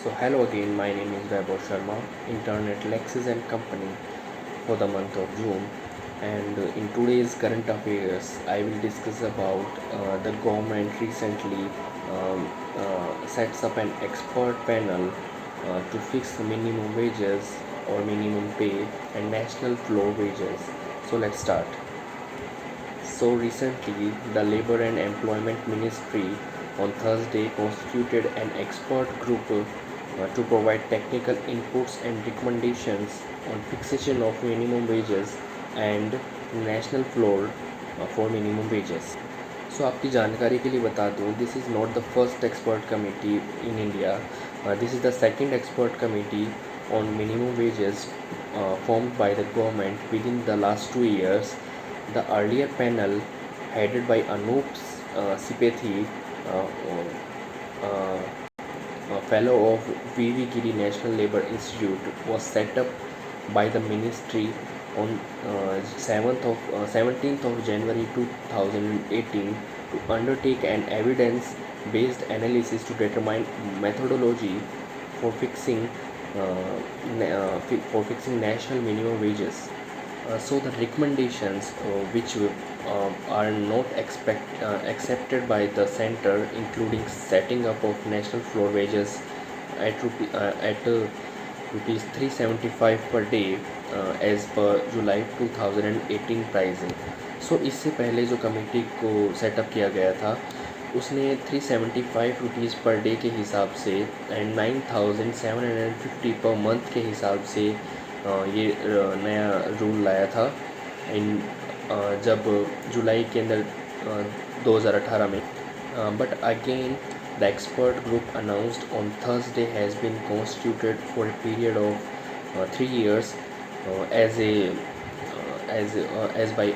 So hello again, my name is Vaibhav Sharma, intern at Lexis and Company for the month of June. And in today's current affairs, I will discuss about the government recently sets up an expert panel to fix the minimum wages or minimum pay and national floor wages. So let's start. So recently, the Labour and Employment Ministry on Thursday constituted an expert group to provide technical inputs and recommendations on fixation of minimum wages and national floor for minimum wages. So आपकी जानकारी के लिए बता दूं, this is not the first expert committee in India. This is the second expert committee on minimum wages formed by the government within the last 2 years. The earlier panel, headed by Anup Sipethi, uh, a fellow of V.V. Giri National Labour Institute, was set up by the ministry on 17th of January 2018 to undertake an evidence-based analysis to determine methodology for fixing national minimum wages. So the recommendations which are not accepted by the center, including setting up of national floor wages at rupees 375 per day as per July 2018 pricing. सो इससे पहले जो committee को setup किया गया था उसने 375 rupees per day के हिसाब से एंड 9750 पर मंथ के हिसाब से ये नया रूल लाया था इन जब जुलाई के अंदर 2018 में. But again, the expert group announced on Thursday has been constituted for a period of 3 years as by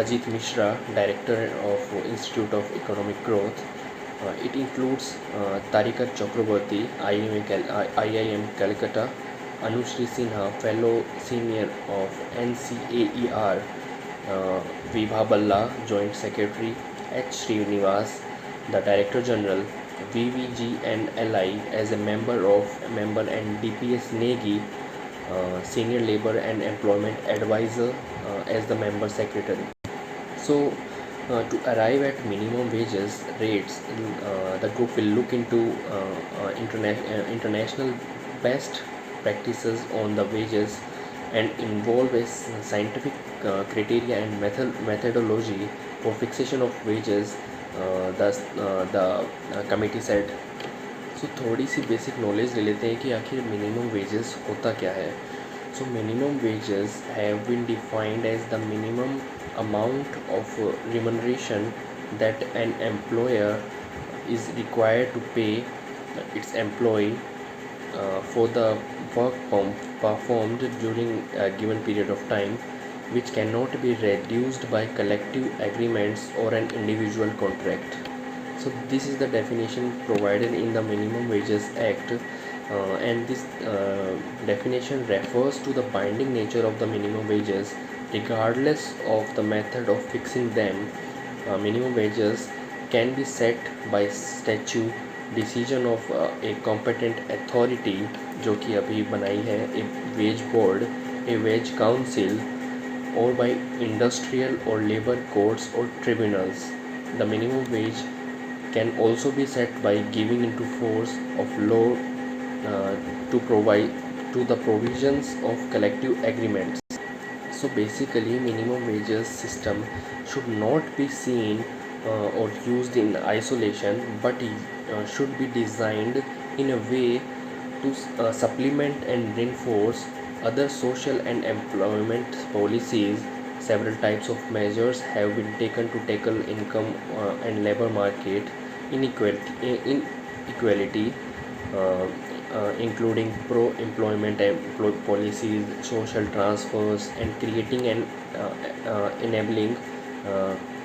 Ajit Mishra, Director of Institute of Economic Growth. It includes Tarikat Chakraborty, IIM Calcutta, Anushri Sinha, Fellow Senior of NCAER, Vibha Balla, Joint Secretary, H. Srinivas, the Director General, VVG and LI as a member, and DPS Negi, Senior Labour and Employment Advisor, as the member secretary. So to arrive at minimum wages rates, the group will look into international best practices on the wages and involve a scientific criteria and methodology for fixation of wages, the committee said. सो थोड़ी सी basic knowledge ले लेते हैं कि आखिर minimum wages होता क्या है. So minimum wages have been defined as the minimum amount of remuneration that an employer is required to pay its employee for the work performed during a given period of time, which cannot be reduced by collective agreements or an individual contract. So this is the definition provided in the Minimum Wages Act, and this definition refers to the binding nature of the minimum wages regardless of the method of fixing them. Minimum wages can be set by statute, decision of a competent authority जो कि अभी बनाई है, a wage board, a wage council, or by industrial or labor courts or tribunals. The minimum wage can also be set by giving into force of law to provide to the provisions of collective agreements. So basically, minimum wages system should not be seen or used in isolation, but should be designed in a way to supplement and reinforce other social and employment policies. Several types of measures have been taken to tackle income and labor market inequality, uh, including pro-employment policies, social transfers, and creating an enabling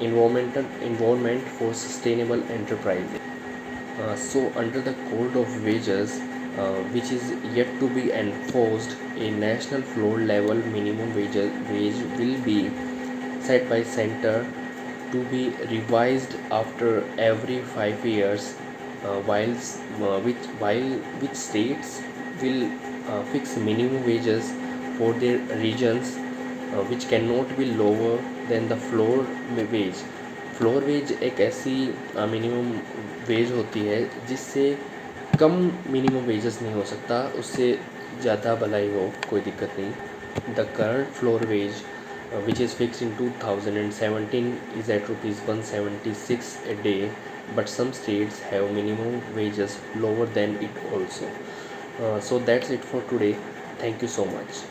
environment for sustainable enterprises. So, under the Code of Wages, which is yet to be enforced, a national floor level minimum wage will be set by center to be revised after every 5 years. which states will fix minimum wages for their regions which cannot be lower than the wage. Floor wage एक ऐसी minimum wage होती है जिससे कम minimum wages नहीं हो सकता, उससे ज़्यादा भलाई हो कोई दिक्कत नहीं. The current floor wage which is fixed in 2017 is at rupees 176 a day, but some states have minimum wages lower than it also. So that's it for today. Thank you so much.